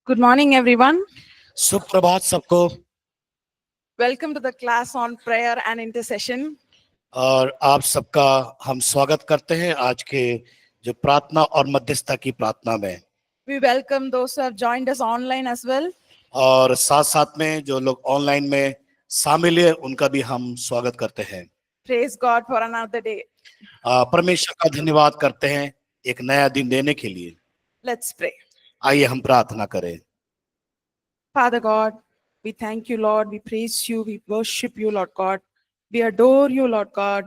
Good morning, everyone. सुप्रभात सबको। Welcome to the class on prayer and intercession. और आप सबका हम स्वागत करते हैं आज के जो प्रार्थना और मध्यस्थता की प्रार्थना में। We welcome those who have joined us online as well. और साथ साथ में जो लोग ऑनलाइन में शामिल है उनका भी हम स्वागत करते हैं। Praise God for another day. परमेश्वर का धन्यवाद करते हैं एक नया दिन देने के लिए। Let's pray. आइए हम प्रार्थना करें। Father God, we thank you, Lord. We praise you. We worship you, Lord God. We adore you, Lord God.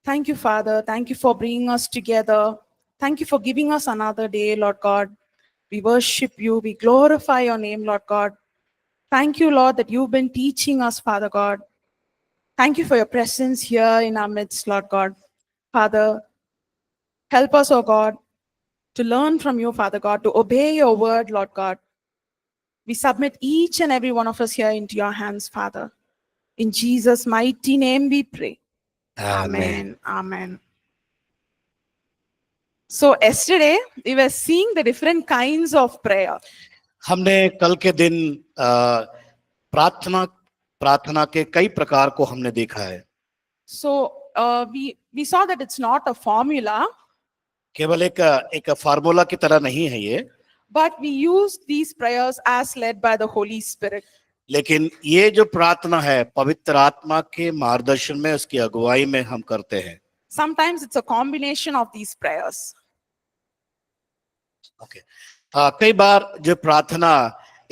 Thank you, Father. Thank you for bringing us together. Thank you for giving us another day, Lord God. We worship you. We glorify your name, Lord God. Thank you, Lord, that you've been teaching us, Father God. Thank you for your presence here in our midst, Lord God. Father, help us, oh God, to learn from you, Father God, to obey your word, Lord God. We submit each and every one of us here into your hands, Father. In Jesus' mighty name we pray. Amen. Amen. So yesterday we were seeing the different kinds of prayer. हमने कल के दिन प्रार्थना के कई प्रकार को हमने देखा है। So we saw that it's not a formula, केवल एक फार्मूला की तरह नहीं है ये, but we use these prayers as led by the Holy Spirit. लेकिन ये जो प्रार्थना है पवित्र आत्मा के मार्गदर्शन में उसकी अगुवाई में हम करते हैं। Sometimes it's a combination of these prayers. Okay कई बार जो प्रार्थना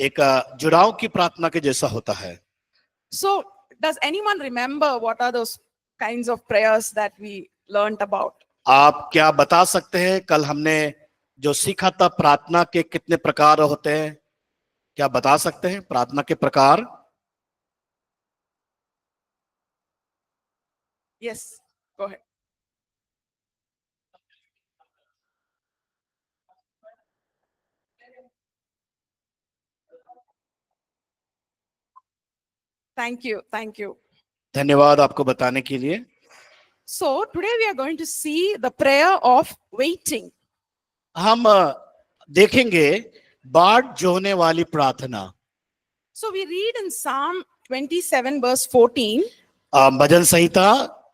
एक जुड़ाव की प्रार्थना के जैसा होता है। So does anyone remember what are those kinds of prayers that we learned about? आप क्या बता सकते हैं कल हमने जो सीखा था प्रार्थना के कितने प्रकार होते हैं? क्या बता सकते हैं प्रार्थना के प्रकार? Yes, go ahead. Thank you. Thank you. धन्यवाद आपको बताने के लिए। So today we are going to see the prayer of waiting. हम देखेंगे बाट जोहने वाली प्रार्थना। So we read in Psalm 27 verse 14. भजन संहिता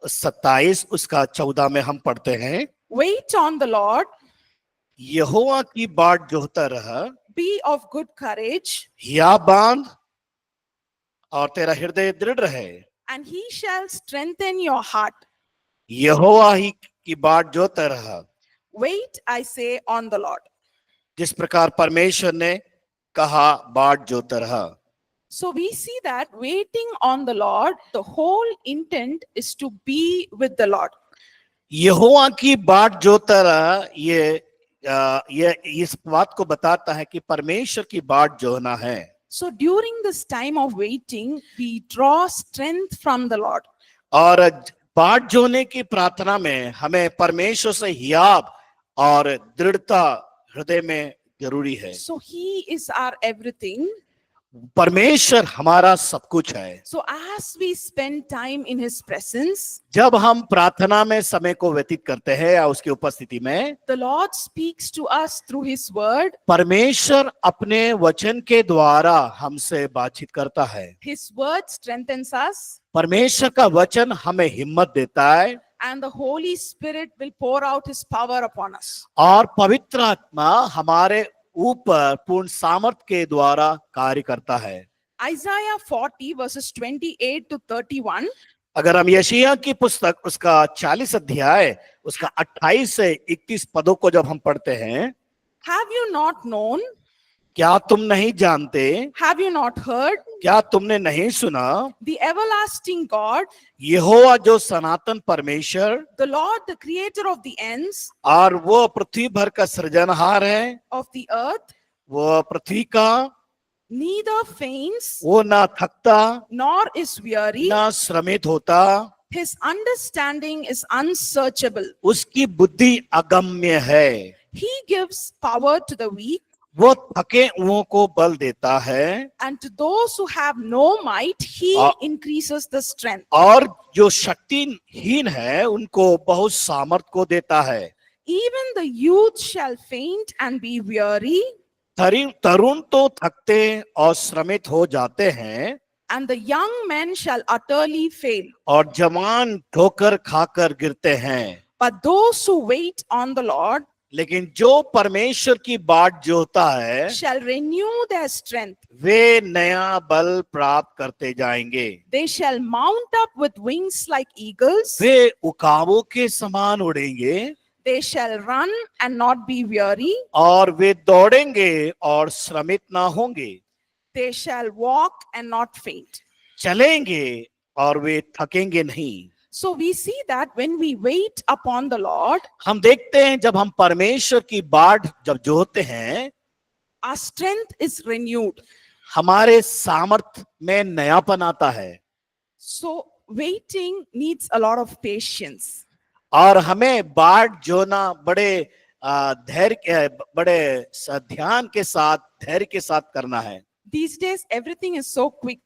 27 उसका 14 में हम पढ़ते हैं, Wait on the Lord. यहोवा की बाट जोहता रहा, Be of good courage, हिया बांध और तेरा हृदय दृढ़ रहे, and he shall strengthen your heart. यहोवा ही की बाट जोहता रहा। Wait, I say, on the Lord. जिस प्रकार परमेश्वर ने कहा बाट जोहता रहा। So we see that waiting on the Lord, the whole intent is to be with the Lord. यहोवा की बाट जोहता रहा, ये इस बात को बताता है कि परमेश्वर की बाट जोहना है। So during this time of waiting, we draw strength from the Lord. और बाट जोहने की प्रार्थना में हमें परमेश्वर से हियाब और दृढ़ता हृदय में जरूरी है। So he is our everything. परमेश्वर हमारा सब कुछ है। So as we spend time in his presence, जब हम प्रार्थना में समय को व्यतीत करते हैं या उसकी उपस्थिति में, the Lord speaks to us through his word. परमेश्वर अपने वचन के द्वारा हमसे बातचीत करता है। His word strengthens us, परमेश्वर का वचन हमें हिम्मत देता है, and the Holy Spirit will pour out his power upon us. और पवित्र आत्मा हमारे ऊपर पूर्ण सामर्थ्य के द्वारा कार्य करता है। Isaiah 40 verses 28 to 31. अगर हम यशायाह की पुस्तक उसका 40 अध्याय उसका 28 से 31 पदों को जब हम पढ़ते हैं, Have you not known? क्या तुम नहीं जानते? Have you not heard? क्या तुमने नहीं सुना? The everlasting God, यहोवा जो सनातन परमेश्वर the Lord, the creator of the ends और वो पृथ्वी भर का सृजनहार है, of the earth, वो पृथ्वी का, neither faints वो ना थकता nor is weary. ना श्रमित होता, His understanding is unsearchable. उसकी बुद्धि अगम्य है। He gives power to the weak, वो थके हुओं को बल देता है, and to those who have no might, he increases the strength. और जो शक्तिहीन है उनको बहुत सामर्थ को देता है। even the youth shall faint and be weary, तरुण तो थकते और श्रमित हो जाते हैं, and the young men shall utterly fail. और जवान ठोकर खाकर गिरते हैं। But those who wait on the Lord लेकिन जो परमेश्वर की बाट जोता है, shall renew their strength. वे नया बल प्राप्त करते जाएंगे। They shall mount up with wings like eagles. वे उकाबों के समान उड़ेंगे, They shall run and not be weary. और वे दौड़ेंगे और श्रमित ना होंगे। They shall walk and not faint. चलेंगे और वे थकेंगे नहीं। So we see that when we wait upon the Lord, हम देखते हैं जब हम परमेश्वर की बाट जब जोते हैं, our strength is renewed. हमारे सामर्थ में नयापन आता है। So waiting needs a lot of patience. और हमें बाट जोना बड़े बड़े ध्यान के साथ, धैर्य के साथ करना है। These days, everything is so quick.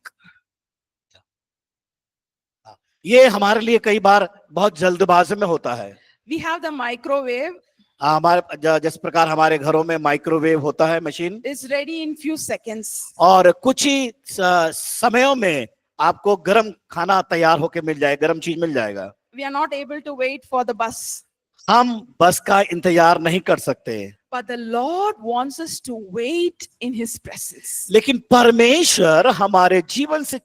ये हमारे लिए कई बार बहुत जल्दबाजी में होता है। We have the microwave, हमारे जिस प्रकार हमारे घरों में माइक्रोवेव होता है, machine, is ready in few seconds. और कुछ ही समयों में आपको गर्म खाना तैयार होके मिल जाए, गर्म चीज मिल जाएगा। We are not able to wait for the bus. हम बस का इंतजार नहीं कर सकते, But the Lord wants us to wait in His presence. लेकिन परमेश्वर हमारे जीवन से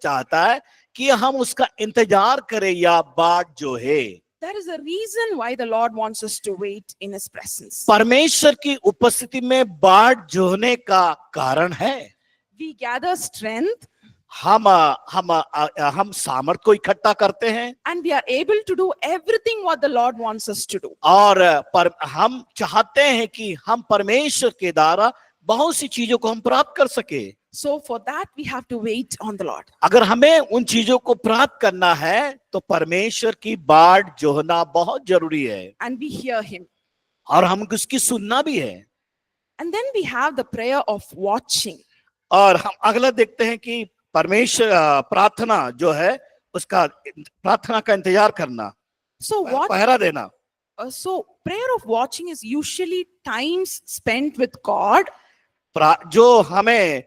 चाहता है कि हम उसका इंतजार करें या बाट जो है। There is a reason why the Lord wants us to wait in His presence. परमेश्वर की उपस्थिति में बाट जोने का कारण है, We gather strength हम सामर्थ को इकट्ठा करते हैं, and we are able to do everything what the Lord wants us to do. और हम चाहते हैं कि हम परमेश्वर के द्वारा बहुत सी चीजों को हम प्राप्त कर सके। So for that we have to wait on the Lord. अगर हमें उन चीजों को प्राप्त करना है तो परमेश्वर की बाट जोहना बहुत जरूरी है, And we hear Him. और हम उसकी सुनना भी है। And then we have the prayer of watching. और हम अगला देखते हैं कि परमेश्वर प्रार्थना जो है, उसका प्रार्थना का इंतजार करना, So what? पहरा देना। So prayer of watching is usually times spent with God. जो हमें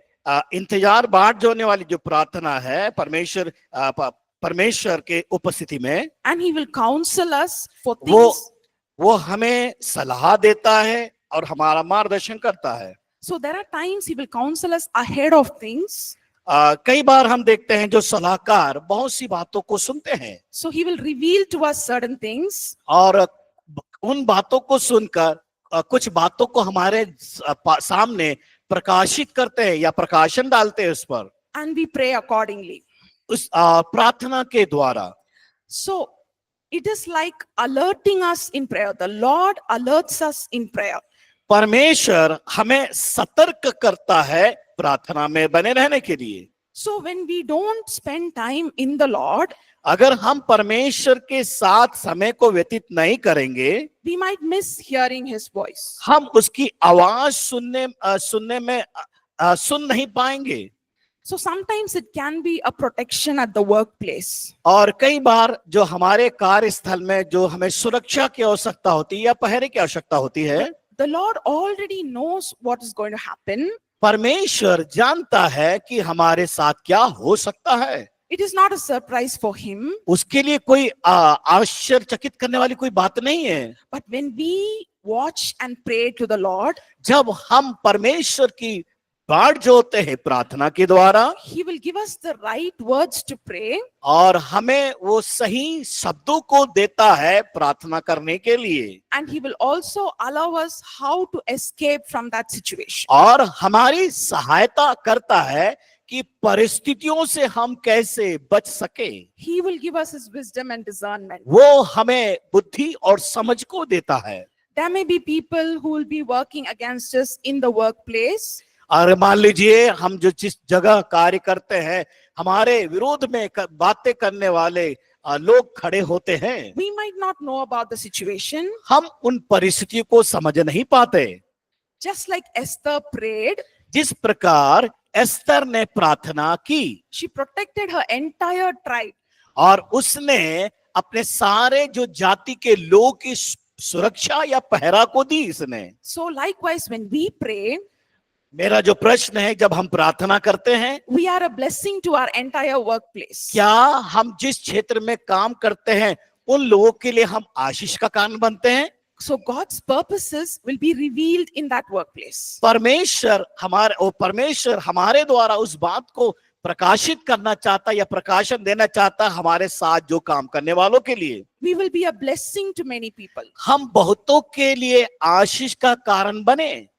इंतजार बाट जोने वाली जो प्रार्थना है परमेश्वर के उपस्थिति में, And He will counsel us for things. वो हमें सलाह देता है और हमारा मार्गदर्शन करता है। So there are times He will counsel us ahead of things. कई बार हम देखते हैं जो सलाहकार बहुत सी बातों को सुनते हैं, So He will reveal to us certain things. और उन बातों को सुनकर कुछ बातों को हमारे सामने प्रकाशित करते हैं या प्रकाशन डालते हैं उस पर, And we pray accordingly. उस प्रार्थना के द्वारा। So it is like alerting us in prayer. The Lord alerts us in prayer. परमेश्वर हमें सतर्क करता है प्रार्थना में बने रहने के लिए। So when we don't spend time in the Lord, अगर हम परमेश्वर के साथ समय को व्यतीत नहीं करेंगे, we might miss hearing His voice. हम उसकी आवाज सुनने में सुन नहीं पाएंगे। So sometimes it can be a protection at the workplace. और कई बार जो हमारे कार्यस्थल में जो हमें सुरक्षा की आवश्यकता होती है या पहरे की आवश्यकता होती है, The Lord already knows what is going to happen. परमेश्वर जानता है कि हमारे साथ क्या हो सकता है। It is not a surprise for Him. उसके लिए कोई आश्चर्यचकित करने वाली कोई बात नहीं है। But when we watch and pray to the Lord, जब हम परमेश्वर की बाट जोते हैं प्रार्थना के द्वारा, He will give us the right words to pray. और हमें वो सही शब्दों को देता है प्रार्थना करने के लिए, And He will also allow us how to escape from that situation. और हमारी सहायता करता है कि परिस्थितियों से हम कैसे बच सके। He will give us His wisdom and discernment. वो हमें बुद्धि और समझ को देता है। There may be people who will be working against us in the workplace. और मान लीजिए हम जो जिस जगह कार्य करते हैं, हमारे विरोध में बातें करने वाले लोग खड़े होते हैं। We might not know about the situation. हम उन परिस्थितियों को समझ नहीं पाते। Just like Esther prayed, जिस प्रकार एस्तर ने प्रार्थना की, she protected her entire tribe. और उसने अपने सारे जो जाति के लोग की सुरक्षा या पहरा को दी इसने। So likewise, when we pray, मेरा जो प्रश्न है, जब हम प्रार्थना करते हैं, we are a blessing to our entire workplace. क्या हम जिस क्षेत्र में काम करते हैं उन लोगों के लिए हम आशीष का कारण बनते हैं? So God's purposes will be revealed in that workplace. परमेश्वर हमारे द्वारा उस बात को प्रकाशित करना चाहता या प्रकाशन देना चाहता हमारे साथ जो काम करने वालों के लिए। We will be a blessing to many people. हम बहुतों के लिए आशीष का कारण बने।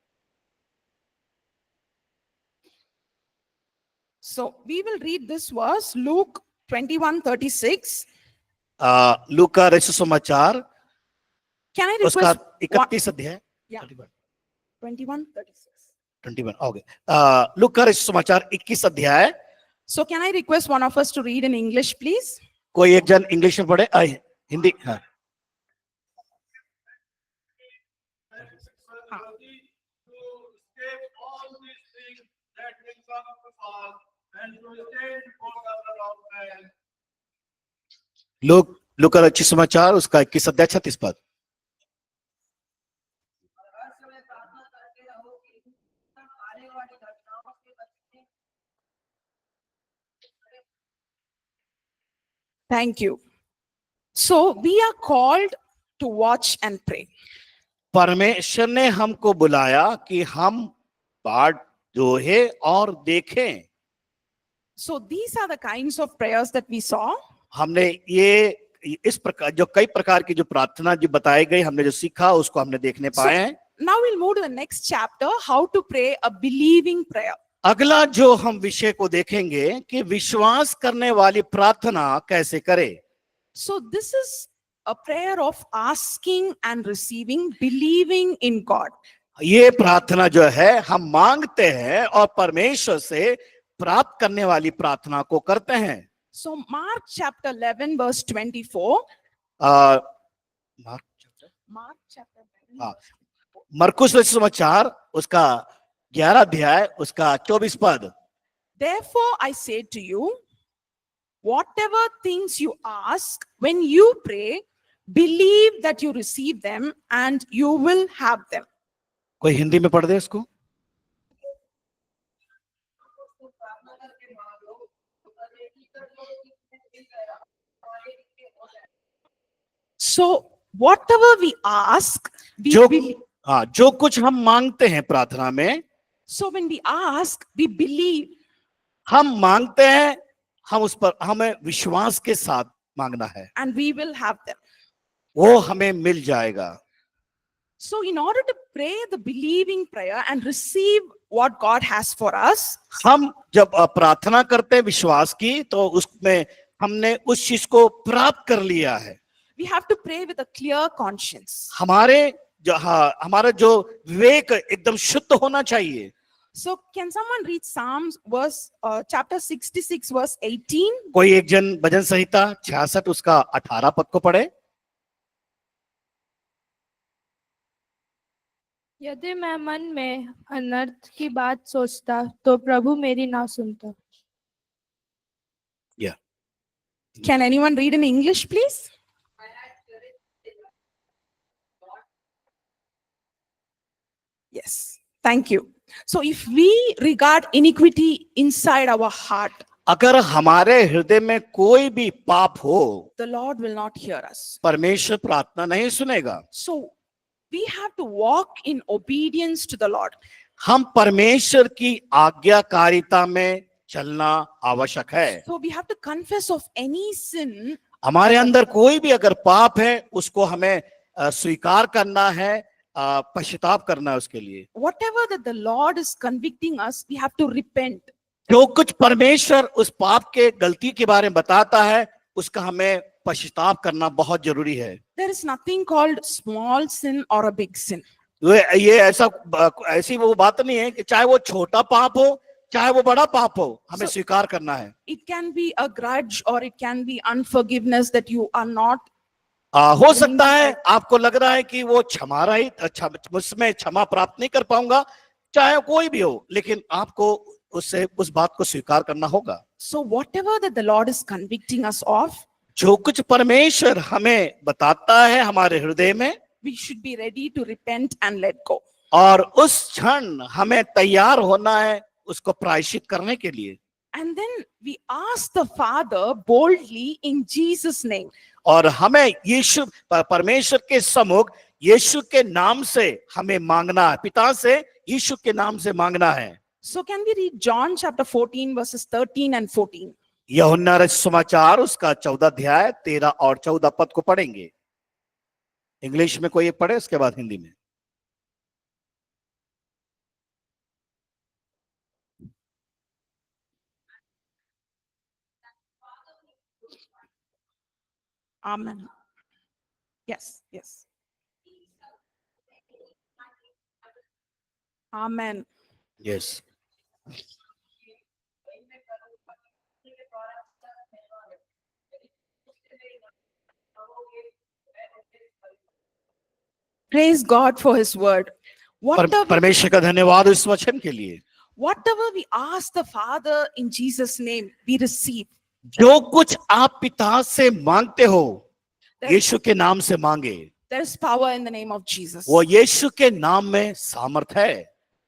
So we will read this verse, Luke 21:36. लूका रचित समाचार Can I उसका request 31 अध्याय, Yeah. 21:36. 21 हो गए। लूका रचित समाचार 21 अध्याय। So can I request one of us to read in English, please? कोई एक जन इंग्लिश में पढ़े, हिंदी। हाँ। लूका रचित समाचार उसका 21 अध्याय 36 पद। Thank you. So we are called to watch and pray. परमेश्वर ने हमको बुलाया कि हम बाट जोहे और देखें। So these are the kinds of prayers that we saw. हमने ये इस प्रकार जो कई प्रकार की जो प्रार्थना जो बताई गई, हमने जो सीखा उसको हमने देखने पाए हैं। Now we'll move to the next chapter, how to pray a believing prayer. अगला जो हम विषय को देखेंगे कि विश्वास करने वाली प्रार्थना कैसे करें। So this is a prayer of asking and receiving, believing in God. ये प्रार्थना जो है हम मांगते हैं और परमेश्वर से प्राप्त करने वाली प्रार्थना को करते हैं। So Mark chapter 11 verse 24. Mark chapter 11. मरकुस रचित समाचार उसका 11 अध्याय उसका 24 पद। Therefore I say to you, whatever things you ask when you pray, believe that you receive them and you will have them. कोई हिंदी में पढ़ दे इसको। So whatever we ask, we जो believe. जो कुछ हम मांगते हैं प्रार्थना में, So when we ask, we believe. हम मांगते हैं, हम उस पर हमें विश्वास के साथ मांगना है, And we will have them. वो हमें मिल जाएगा। So in order to pray the believing prayer and receive what God has for us, हम जब प्रार्थना करते हैं विश्वास की, तो उसमें हमने उस चीज को प्राप्त कर लिया है। we have to pray with a clear conscience. हमारा जो विवेक एकदम शुद्ध होना चाहिए। So can someone read Psalms verse chapter 66 verse 18? कोई एक जन भजन संहिता 66 उसका 18 पद को पढ़े। यदि मैं मन में अनर्थ की बात सोचता तो प्रभु मेरी ना सुनता। Can anyone read in English, please? Yes, thank you. So if we regard iniquity inside our heart, अगर हमारे हृदय में कोई भी पाप हो, the Lord will not hear us. परमेश्वर प्रार्थना नहीं सुनेगा। So we have to walk in obedience to the Lord. हम परमेश्वर की आज्ञाकारिता में चलना आवश्यक है। So we have to confess of any sin. हमारे अंदर कोई भी अगर पाप है उसको हमें स्वीकार करना है, पश्चाताप करना है उसके लिए। Whatever that the Lord is convicting us, we have to repent. जो कुछ परमेश्वर उस पाप के गलती के बारे में बताता है उसका हमें पश्चाताप करना बहुत जरूरी है। There is nothing called small sin or a big sin. ये ऐसी वो बात नहीं है कि चाहे वो छोटा पाप हो चाहे वो बड़ा पाप हो, हमें स्वीकार करना है। It can be a grudge or it can be unforgiveness that you are not. हो सकता है आपको लग रहा है कि वो मुझमें क्षमा प्राप्त नहीं कर पाऊंगा, चाहे कोई भी हो, लेकिन आपको उससे उस बात को स्वीकार करना होगा। So whatever that the Lord is convicting us of, जो कुछ परमेश्वर हमें बताता है हमारे हृदय में, we should be ready to repent and let go. और उस क्षण हमें तैयार होना है उसको प्रायश्चित करने के लिए। And then we ask the Father boldly in Jesus' name. और हमें यीशु परमेश्वर के सम्मुख यीशु के नाम से हमें मांगना है, पिता से यीशु के नाम से मांगना है। So can we read John chapter 14 verses 13 and 14? यूहन्ना रचित समाचार उसका 14 अध्याय 13 और 14 पद को पढ़ेंगे। इंग्लिश में कोई एक पढ़े, उसके बाद हिंदी में। Amen. Yes, yes. Amen. Yes. Praise God for his word. Whatever, परमेश्वर का धन्यवाद इस वचन के लिए। whatever we ask the Father in Jesus' name, we receive. जो कुछ आप पिता से मांगते हो There, यीशु के नाम से मांगे, there is power in the name of Jesus. वो यीशु के नाम में सामर्थ है।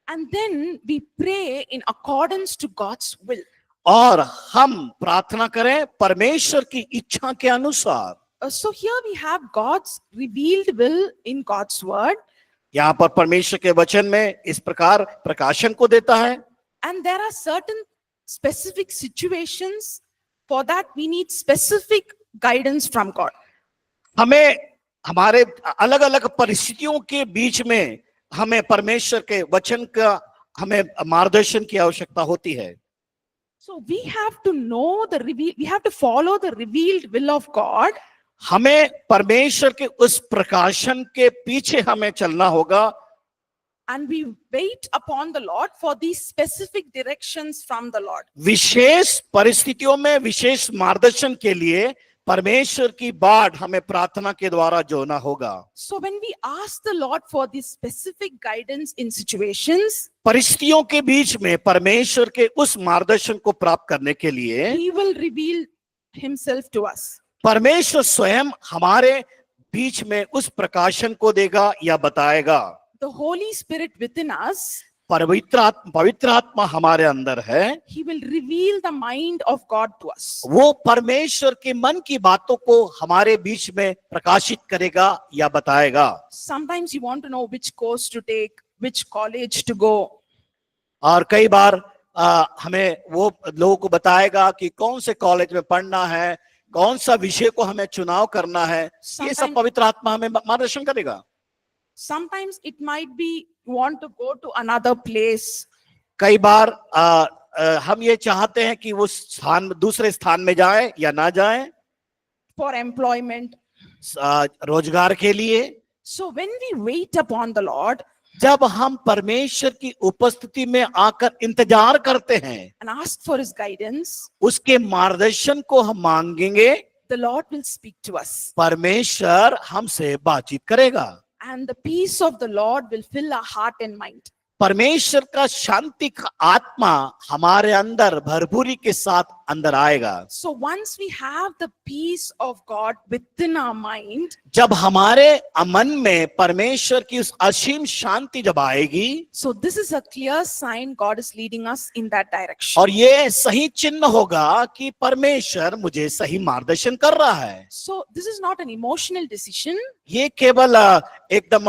And then we pray in accordance to God's will. और हम प्रार्थना करें परमेश्वर की इच्छा के अनुसार। So here we have God's revealed will in God's word. यहाँ पर परमेश्वर के वचन में इस प्रकार प्रकाशन को देता है। And there are certain specific situations. For that we need specific guidance from God. हमें हमारे अलग अलग परिस्थितियों के बीच में हमें परमेश्वर के वचन का हमें मार्गदर्शन की आवश्यकता होती है। So we have to know we have to follow the revealed will of God. हमें परमेश्वर के उस प्रकाशन के पीछे हमें चलना होगा। And we wait upon the Lord for these specific directions from the Lord. विशेष परिस्थितियों में विशेष मार्गदर्शन के लिए परमेश्वर की बाट हमें प्रार्थना के द्वारा जोना होगा। So when we ask the Lord for this specific guidance in situations, परिस्थितियों के बीच में परमेश्वर के उस मार्गदर्शन को प्राप्त करने के लिए He will reveal Himself to us. परमेश्वर स्वयं हमारे बीच में उस प्रकाशन को देगा या बताएगा। The Holy Spirit within us, पवित्र आत्मा हमारे अंदर है, He will reveal the mind of God to us. वो परमेश्वर के मन की बातों को हमारे बीच में प्रकाशित करेगा या बताएगा। Sometimes you want to know which course to take, which college to go. और कई बार हमें वो लोगों को बताएगा कि कौन से कॉलेज में पढ़ना है, कौन सा विषय को हमें चुनाव करना है। ये सब पवित्र आत्मा हमें मार्गदर्शन करेगा। Sometimes it might be you want to go to another place. कई बार हम ये चाहते हैं कि वो स्थान दूसरे स्थान में जाए या ना जाए, For employment. रोजगार के लिए। So when we wait upon the Lord जब हम परमेश्वर की उपस्थिति में आकर इंतजार करते हैं and ask for His guidance, उसके मार्गदर्शन को हम मांगेंगे, the Lord will speak to us. परमेश्वर हमसे बातचीत करेगा। And the peace of the Lord will fill our heart and mind. परमेश्वर का शांति का आत्मा हमारे अंदर भरपूरी के साथ अंदर आएगा। So once we have the peace of God within our mind, जब हमारे मन में परमेश्वर की उस असीम शांति जब आएगी, so this is a clear sign God is leading us in that direction. और ये सही चिन्ह होगा कि परमेश्वर मुझे सही मार्गदर्शन कर रहा है। So this is not an emotional decision. ये केवल एकदम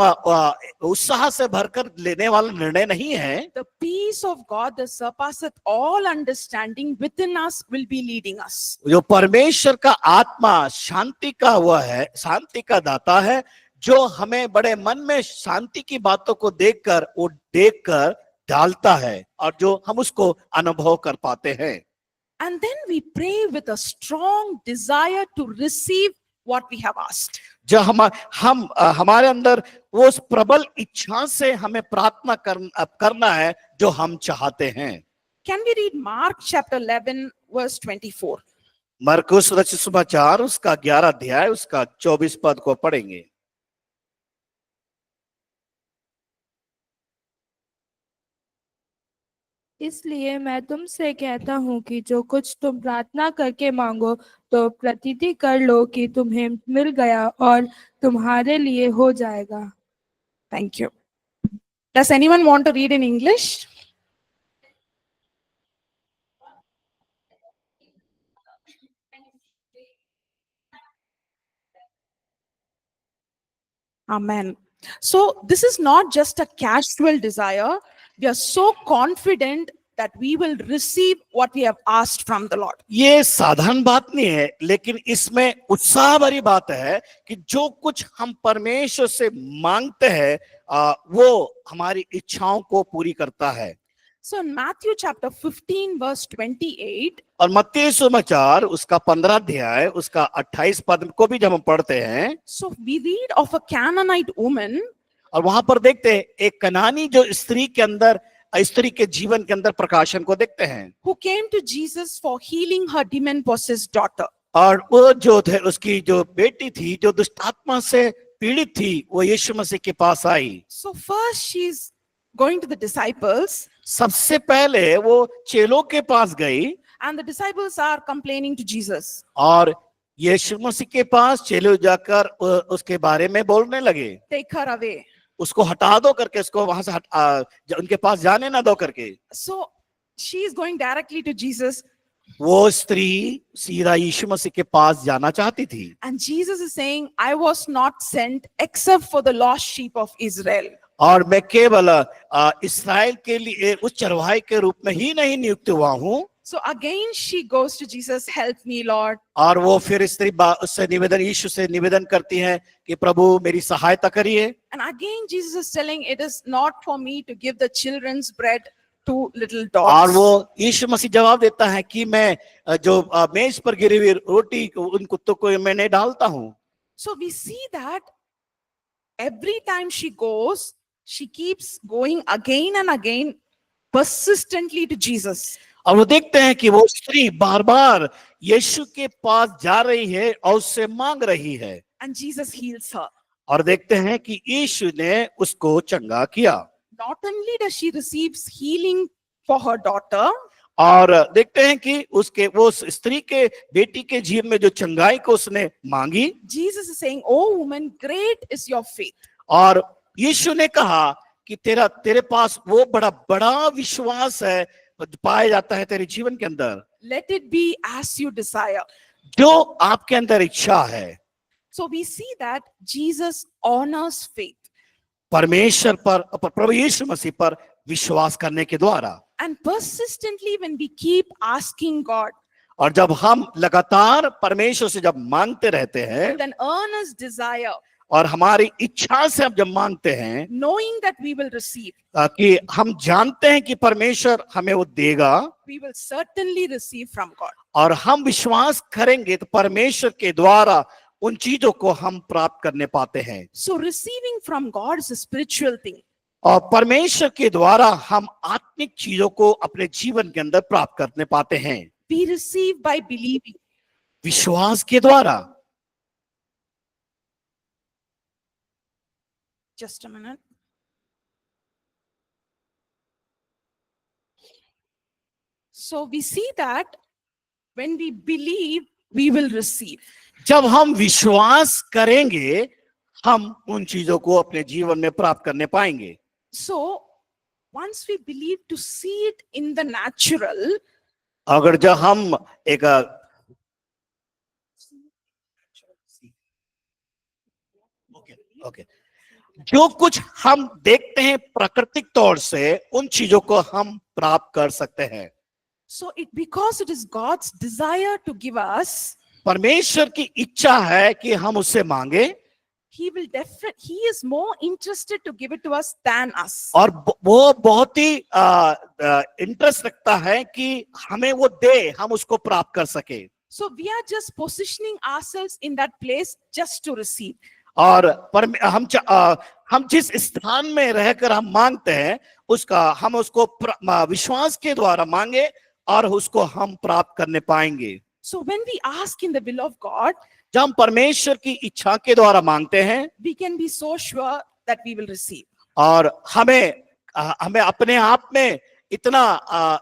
उत्साह से भरकर लेने वाला निर्णय नहीं है। The peace of God that surpasseth all understanding within us will be leading us. जो परमेश्वर का आत्मा शांति का वह है, शांति का दाता है, जो हमें बड़े मन में शांति की बातों को देखकर डालता है और जो हम उसको अनुभव कर पाते हैं। And then we pray with a strong desire to receive what we have asked. जो हम हमारे अंदर वो उस प्रबल इच्छा से हमें प्रार्थना करना है जो हम चाहते हैं। Can we read Mark chapter 11 verse 24? मरकुस रचित सुसमाचार उसका 11 अध्याय उसका 24 पद को पढ़ेंगे। इसलिए मैं तुमसे कहता हूँ कि जो कुछ तुम प्रार्थना करके मांगो तो प्रतीति कर लो कि तुम्हें मिल गया और तुम्हारे लिए हो जाएगा। Thank you. Does anyone want to read in English? Amen. So this is not just a casual desire. We are so confident that we will receive what we have asked from the Lord. ये साधारण बात नहीं है, लेकिन इसमें उत्साह भरी बात है कि जो कुछ हम परमेश्वर से मांगते हैं वो हमारी इच्छाओं को पूरी करता है। So in Matthew chapter 15 verse 28, और मत्ती सुसमाचार उसका 15 अध्याय उसका 28 पद को भी जब हम पढ़ते हैं, so we read of a Canaanite woman और वहां पर देखते हैं एक कनानी जो स्त्री के जीवन के अंदर प्रकाशन को देखते हैं, who came to Jesus for healing her demon possessed daughter. और वो जो थे उसकी जो बेटी थी जो दुष्ट आत्मा से पीड़ित थी, वो यीशु मसीह के पास आई। So first she's going to the disciples, सबसे पहले वो चेलों के पास गई and the disciples are complaining to Jesus. और यीशु मसीह के पास चेले जाकर उसके बारे में बोलने लगे, Take her away. उसको हटा दो करके, उसको वहां से उनके पास जाने ना दो करके। So she is going directly to Jesus, वो स्त्री सीधा यीशु मसीह के पास जाना चाहती थी, and Jesus is saying, I was not sent except for the lost sheep of Israel. और मैं केवल इस्राएल के लिए उस चरवाहे के रूप में ही नहीं नियुक्त हुआ हूँ। So again she goes to Jesus, help me Lord. और वो फिर स्त्री उससे यीशु से निवेदन करती है कि प्रभु मेरी सहायता करिए। And again Jesus is telling, it is not for me to give the children's bread to little और dogs. वो यीशु मसीह जवाब देता है कि मैं जो मेज पर गिरी हुई रोटी उन कुत्तों को मैं नहीं डालता हूँ। So we see that every time she goes, she keeps going again and again persistently to Jesus. और वो देखते हैं कि वो स्त्री बार बार यीशु के पास जा रही है और उससे मांग रही है, And Jesus heals her. और देखते हैं कि यीशु ने उसको चंगा किया। Not only does she receives healing for her daughter, और देखते हैं कि वो स्त्री के बेटी के जीवन में जो चंगाई को उसने मांगी, Jesus is saying, oh woman, great is your faith. और यीशु ने कहा कि तेरे पास वो बड़ा विश्वास है, पाया जाता है तेरे जीवन के अंदर, Let it be as you desire. जो आपके अंदर इच्छा है। So we see that Jesus honors faith. परमेश्वर पर प्रभु यीशु मसीह पर विश्वास करने के द्वारा, And persistently when we keep asking God, और जब हम लगातार परमेश्वर से जब मांगते रहते हैं, with an earnest desire, और हमारी इच्छा से हम जब मांगते हैं, knowing that we will receive, कि हम जानते हैं कि परमेश्वर हमें वो देगा, we will certainly receive from God. और हम विश्वास करेंगे तो परमेश्वर के द्वारा उन चीजों को हम प्राप्त करने पाते हैं। So receiving from God is a spiritual thing. और परमेश्वर के द्वारा हम आत्मिक चीजों को अपने जीवन के अंदर प्राप्त करने पाते हैं, We receive by believing. विश्वास के द्वारा। Just a minute. So we see that when we believe, we will receive. जब हम विश्वास करेंगे, हम उन चीजों को अपने जीवन में प्राप्त करने पाएंगे। So once we believe to see it in the natural, अगर जब हम एक ओके जो कुछ हम देखते हैं प्राकृतिक तौर से, उन चीजों को हम प्राप्त कर सकते हैं। so because it is God's desire to give us, परमेश्वर की इच्छा है कि हम उससे मांगे, he is more interested to give it to us than us. और वो बहुत ही इंटरेस्ट रखता है कि हमें वो दे, हम उसको प्राप्त कर सके। So we are just positioning ourselves in that place just to receive. और हम जिस स्थान में रहकर हम मांगते हैं, हम उसको विश्वास के द्वारा मांगे और उसको हम प्राप्त करने पाएंगे। So when we ask in the will of God, जब हम परमेश्वर की इच्छा के द्वारा मांगते हैं, we can be so sure that we will receive. और हमें अपने आप में इतना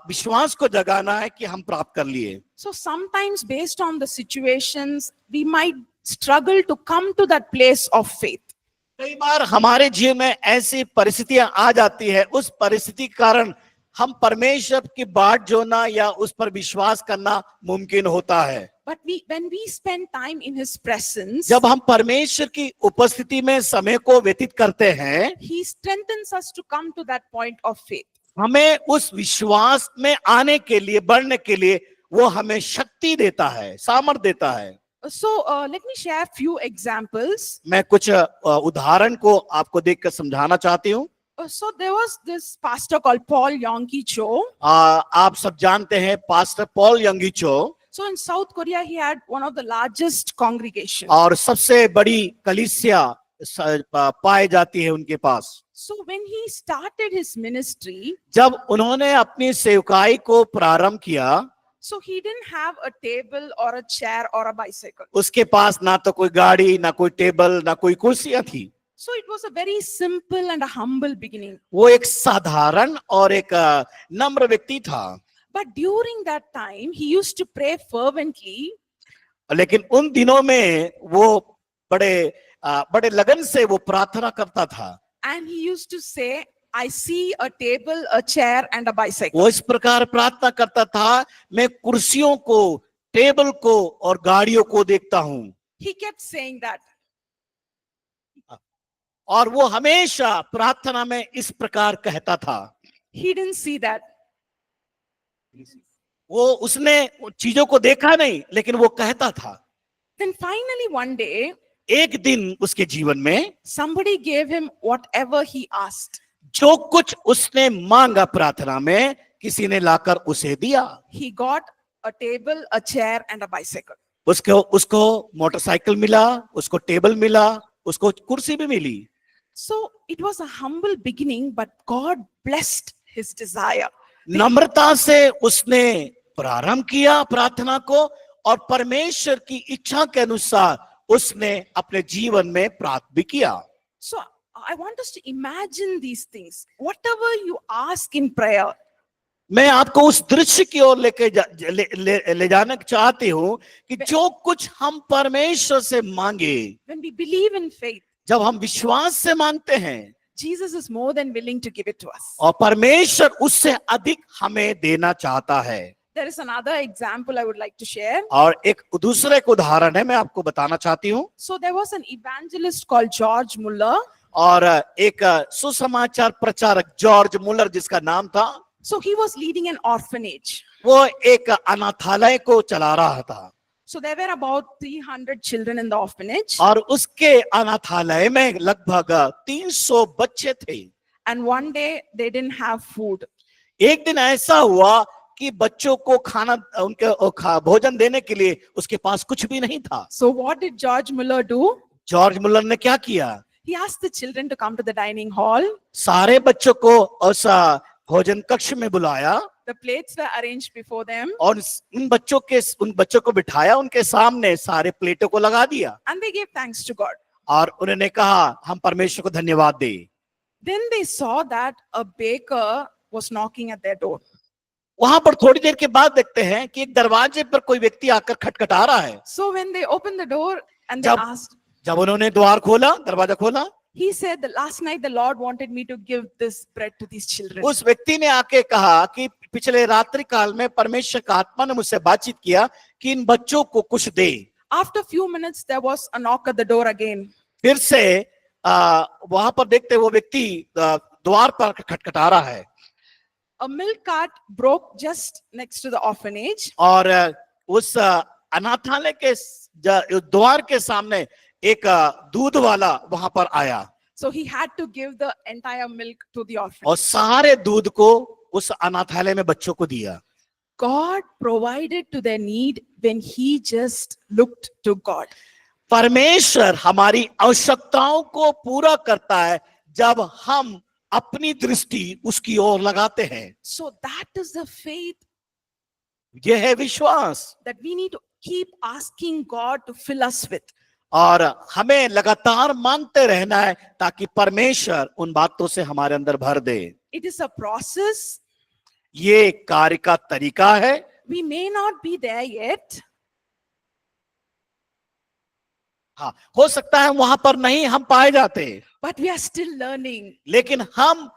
विश्वास को जगाना है कि हम प्राप्त कर लिए। So sometimes based on the situations, we might struggle to come to that place of faith. कई बार हमारे जीवन में ऐसी परिस्थितियां आ जाती है, उस परिस्थिति के कारण हम परमेश्वर की बाट जोना या उस पर विश्वास करना मुमकिन होता है। But when we spend time in His presence, जब हम परमेश्वर की उपस्थिति में समय को व्यतीत करते हैं, He strengthens us to come to that point of faith. हमें उस विश्वास में आने के लिए, बढ़ने के लिए वो हमें शक्ति देता है, सामर्थ देता है। So let me share a few examples. मैं कुछ उदाहरण को आपको देखकर समझाना चाहती हूँ। So there was this pastor called Paul Yonggi Cho. आप सब जानते हैं पास्टर पॉल यंगी चो, So in South Korea, he had one of the largest congregations. और सबसे बड़ी कलीसिया पाई जाती है उनके पास। So when he started his ministry, जब उन्होंने अपनी सेवकाई को प्रारंभ किया, so he didn't have a table or a chair or a bicycle. उसके पास ना तो कोई गाड़ी, ना कोई टेबल, ना कोई कुर्सियां थी। So it was a very simple and a humble beginning. वो एक साधारण और एक नम्र व्यक्ति था। But during that time, he used to pray fervently. लेकिन उन दिनों में वो बड़े लगन से वो प्रार्थना करता था। And he used to say, I see a table, a chair, and a bicycle. वो इस प्रकार प्रार्थना करता था, मैं कुर्सियों को, टेबल को और गाड़ियों को देखता हूं। He kept saying that. और वो हमेशा प्रार्थना में इस प्रकार कहता था। He didn't see that. वो उसने चीजों को देखा नहीं, लेकिन वो कहता था। Then finally one day, एक दिन उसके जीवन में somebody gave him whatever he asked. जो कुछ उसने मांगा प्रार्थना में, किसी ने लाकर उसे दिया। He got a table, a chair, and a bicycle. उसको मोटरसाइकिल मिला, उसको टेबल मिला, उसको कुर्सी भी मिली। So it was a humble beginning, but God blessed his desire. नम्रता से उसने प्रारंभ किया प्रार्थना को, और परमेश्वर की इच्छा के अनुसार उसने अपने जीवन में प्राप्त भी किया। So I want us to imagine these things. Whatever you ask in prayer, मैं आपको उस दृश्य की ओर ले जाना चाहती हूँ कि जो कुछ हम परमेश्वर से मांगे, when we believe in faith, जब हम विश्वास से मांगते हैं, Jesus is more than willing to give it to us. और परमेश्वर उससे अधिक हमें देना चाहता है। There is another example I would like to share. और एक दूसरे एक उदाहरण है, मैं आपको बताना चाहती हूँ। So there was an evangelist called George Muller. और एक सुसमाचार प्रचारक जॉर्ज मुलर जिसका नाम था, So he was leading an orphanage. वो एक अनाथालय को चला रहा था। So there were about 300 children in the orphanage. और उसके अनाथालय में लगभग 300 बच्चे थे। And one day they didn't have food. एक दिन ऐसा हुआ कि बच्चों को खाना, उनके भोजन देने के लिए उसके पास कुछ भी नहीं था। So what did George Muller do? George Muller ने क्या किया? He asked the children to come to the dining hall. सारे बच्चों को उस भोजन कक्ष में बुलाया, The plates were arranged before them. और उन बच्चों को बिठाया, उनके सामने सारे प्लेटों को लगा दिया, And they gave thanks to God. और उन्होंने कहा हम परमेश्वर को धन्यवाद दे। Then they saw that a baker was knocking at their door. वहां पर थोड़ी देर के बाद देखते हैं कि एक दरवाजे पर कोई व्यक्ति आकर खटखटा रहा है। So when they opened the door and they जब asked, जब उन्होंने द्वार खोला, दरवाजा खोला, he said, the last night the Lord wanted me to give this bread to these children. उस व्यक्ति ने आके कहा कि पिछले रात्रि काल में परमेश्वर का आत्मा ने मुझसे बातचीत किया कि इन बच्चों को कुछ दे। After a few minutes, there was a knock at the door again. फिर से वहां पर देखते वो व्यक्ति द्वार पर खटखटा रहा है। A milk cart broke just next to the orphanage. और उस अनाथालय के द्वार के सामने एक दूध वाला वहां पर आया, So he had to give the entire milk to the orphanage. और सारे दूध को उस अनाथालय में बच्चों को दिया। God provided to their need when he just looked to God. परमेश्वर हमारी आवश्यकताओं को पूरा करता है जब हम अपनी दृष्टि उसकी ओर लगाते हैं। So that is the faith यह है विश्वास, that we need to keep asking God to fill us with. और हमें लगातार मांगते रहना है ताकि परमेश्वर उन बातों से हमारे अंदर भर दे। It is a process. ये कार्य का तरीका है। We may not be there yet, हाँ, हो सकता है वहां पर नहीं हम पाए जाते, but we are still learning. लेकिन हम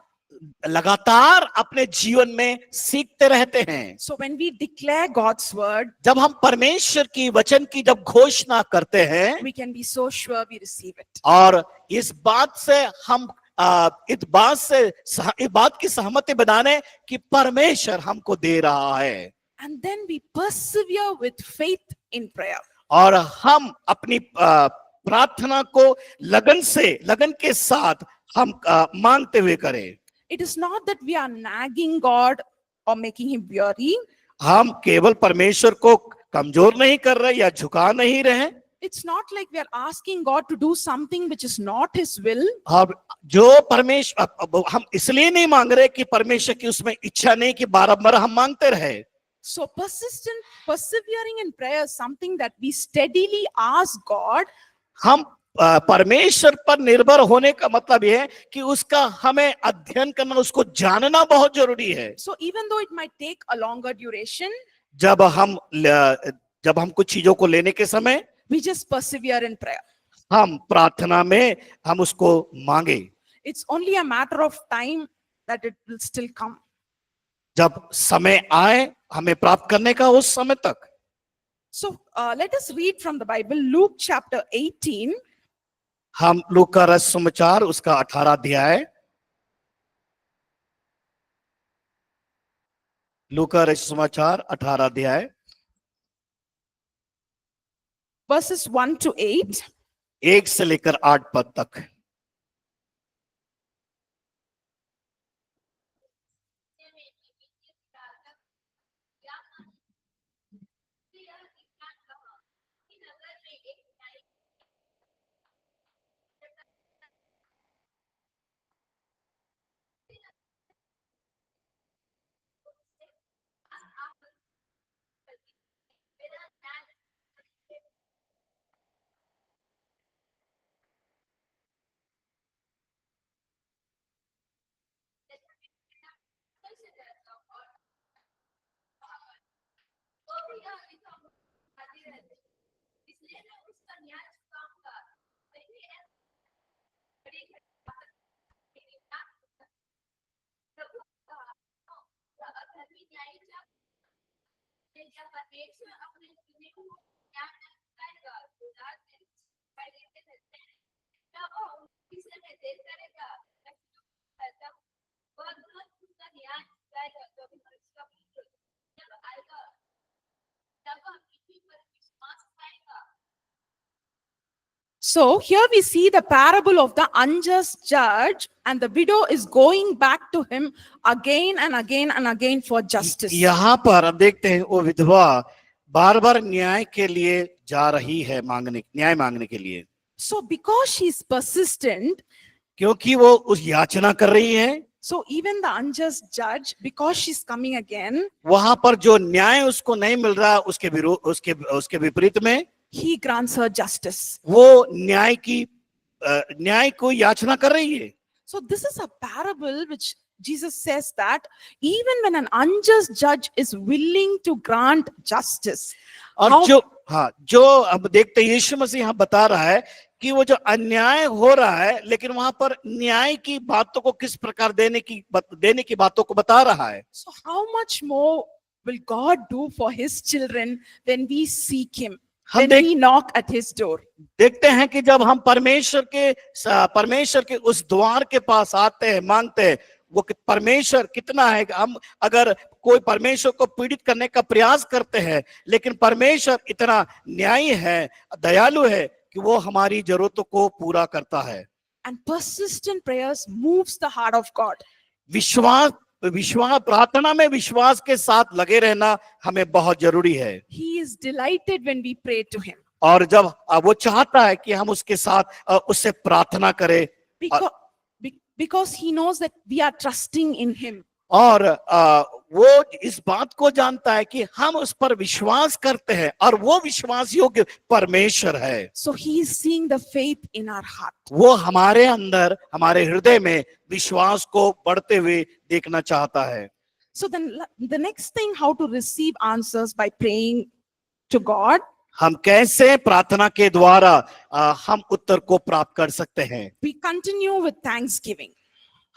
लगातार अपने जीवन में सीखते रहते हैं। So when we declare God's word, जब हम परमेश्वर की वचन की जब घोषणा करते हैं, we can be so sure we receive it. और इस बात से हम इस बात की सहमति बनाने कि परमेश्वर हमको दे रहा है, And then we persevere with faith in prayer. और हम अपनी प्रार्थना को लगन के साथ हम मांगते हुए करें। It is not that we are nagging God or making him weary. हम केवल परमेश्वर को कमजोर नहीं कर रहे या झुका नहीं रहे, It's not like we are asking God to do something which is not his will. और जो परमेश्वर हम इसलिए नहीं मांग रहे कि परमेश्वर की उसमें इच्छा नहीं कि बारंबार हम मांगते रहे। So persevering in prayer is something that we steadily ask God, हम परमेश्वर पर निर्भर होने का मतलब यह है कि उसका हमें अध्ययन करना, उसको जानना बहुत जरूरी है। so even though it might take a longer duration, जब हम कुछ चीजों को लेने के समय we just persevere in prayer. हम प्रार्थना में हम उसको मांगे, It's only a matter of time that it will still come. जब समय आए हमें प्राप्त करने का, उस समय तक। So let us read from the Bible, Luke chapter 18. हम लूका का रस समाचार उसका 18 अध्याय, लूका रस समाचार 18 अध्याय Verses 1 to 8. 1 से लेकर 8 पद तक। So here we see the parable of the unjust judge, and the widow is going back to him again and again and again for justice. यहाँ पर अब देखते हैं वो विधवा बार बार न्याय के लिए जा रही है, न्याय मांगने के लिए। So because she is persistent, क्योंकि वो उस याचना कर रही है, so even the unjust judge, because she's coming again, वहां पर जो न्याय उसको नहीं मिल रहा, उसके विपरीत में he grants her justice. वो न्याय को याचना कर रही है। So this is a parable which Jesus says that even when an unjust judge is willing to grant justice, और जो अब देखते हैं यीशु मसीह यहाँ बता रहा है कि वो जो अन्याय हो रहा है, लेकिन वहां पर न्याय की बातों को किस प्रकार देने की बातों को बता रहा है। so how much more will God do for his children when we seek him, when we knock at his door? देखते हैं कि जब हम परमेश्वर के उस द्वार के पास आते हैं, मांगते हैं, वो परमेश्वर कितना है। हम अगर कोई परमेश्वर को पीड़ित करने का प्रयास करते हैं, लेकिन परमेश्वर इतना न्यायी है, दयालु है कि वो हमारी जरूरतों को पूरा करता है। And persistent prayers moves the heart of God. प्रार्थना में विश्वास के साथ लगे रहना हमें बहुत जरूरी है। He is delighted when we pray to him. और जब वो चाहता है कि हम उसके साथ उससे प्रार्थना करें, because he knows that we are trusting in him. और वो इस बात को जानता है कि हम उस पर विश्वास करते हैं और वो विश्वास योग्य परमेश्वर है। So he is seeing the faith in our heart. वो हमारे अंदर, हमारे हृदय में विश्वास को बढ़ते हुए देखना चाहता है। So then the next thing, how to receive answers by praying to God. हम कैसे प्रार्थना के द्वारा हम उत्तर को प्राप्त कर सकते हैं? We continue with thanksgiving.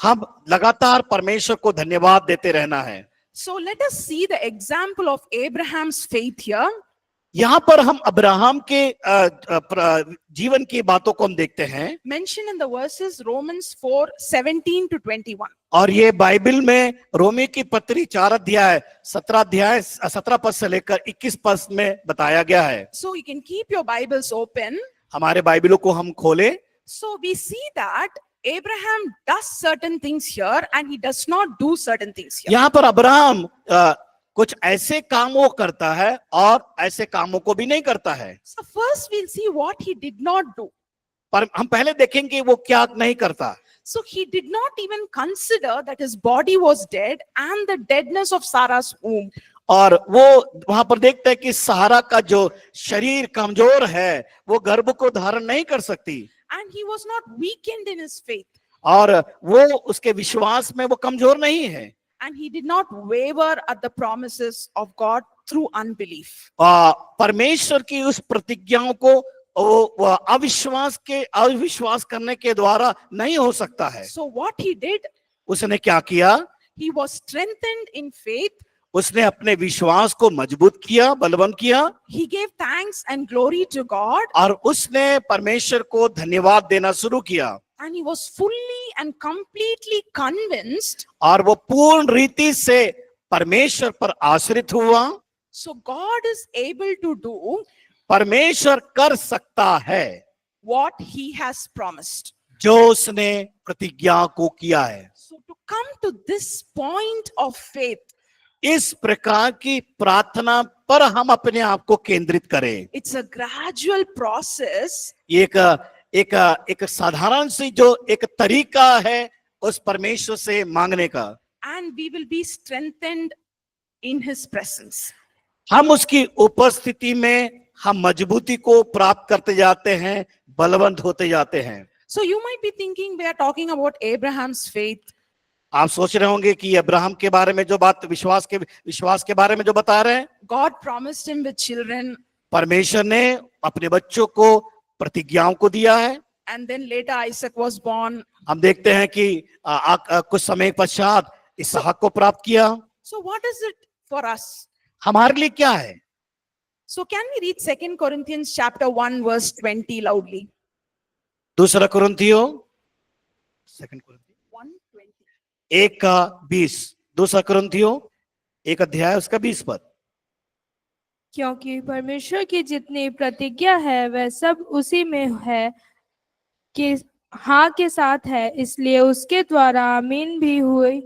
हम लगातार परमेश्वर को धन्यवाद देते रहना है। So let us see the example of Abraham's faith here. यहाँ पर हम अब्राहम के जीवन की बातों को हम देखते हैं, Mentioned in the verses Romans 4:17 to 21. और ये बाइबल में रोमी की पत्री 4 अध्याय 17 पद से लेकर 21 पद में बताया गया है। So you can keep your Bibles open. हमारे बाइबलों को हम खोले। So we see that Abraham does certain things here and he does not do certain things here. यहाँ पर अब्राहम कुछ ऐसे काम वो करता है और ऐसे कामों को भी नहीं करता है। So first we'll see what he did not do. पर हम पहले देखेंगे वो क्या नहीं करता। So he did not even consider that his body was dead and the deadness of Sarah's womb. और वो वहां पर देखते हैं कि सहारा का जो शरीर कमजोर है वो गर्भ को धारण नहीं कर सकती, And he was not weakened in his faith. और वो उसके विश्वास में वो कमजोर नहीं है। And he did not waver at the promises of God through unbelief. परमेश्वर की उस प्रतिज्ञाओं को वो अविश्वास करने के द्वारा नहीं हो सकता है। So what he did, उसने क्या किया? he was strengthened in faith. उसने अपने विश्वास को मजबूत किया, बलवान किया, He gave thanks and glory to God. और उसने परमेश्वर को धन्यवाद देना शुरू किया, And he was fully and completely convinced. और वो पूर्ण रीति से परमेश्वर पर आश्रित हुआ। So God is able to do परमेश्वर कर सकता है what he has promised. जो उसने प्रतिज्ञा को किया है। So to come to this point of faith, इस प्रकार की प्रार्थना पर हम अपने आप को केंद्रित करें। it's a gradual process. एक साधारण सी जो एक तरीका है उस परमेश्वर से मांगने का, And we will be strengthened in his presence. हम उसकी उपस्थिति में हम मजबूती को प्राप्त करते जाते हैं, बलवंत होते जाते हैं। So you might be thinking we are talking about Abraham's faith. आप सोच रहे होंगे कि अब्राहम के बारे में जो बात विश्वास के बारे में जो बता रहे हैं, God promised him with children, परमेश्वर ने अपने बच्चों को प्रतिज्ञाओं को दिया है। and then later Isaac was born. हम देखते हैं कि कुछ समय पश्चात इसहाक को प्राप्त किया। So what is it for us? हमारे लिए क्या है? So can we read 2 Corinthians chapter 1 verse 20 loudly? दूसरा कुरिन्थियों 1:20. 1:20, दूसरा कुरिन्थियों 1 अध्याय उसका 20 पद। क्योंकि परमेश्वर की जितनी प्रतिज्ञा है वह सब उसी में है कि हाँ के साथ है, इसलिए उसके द्वारा आमीन भी हुई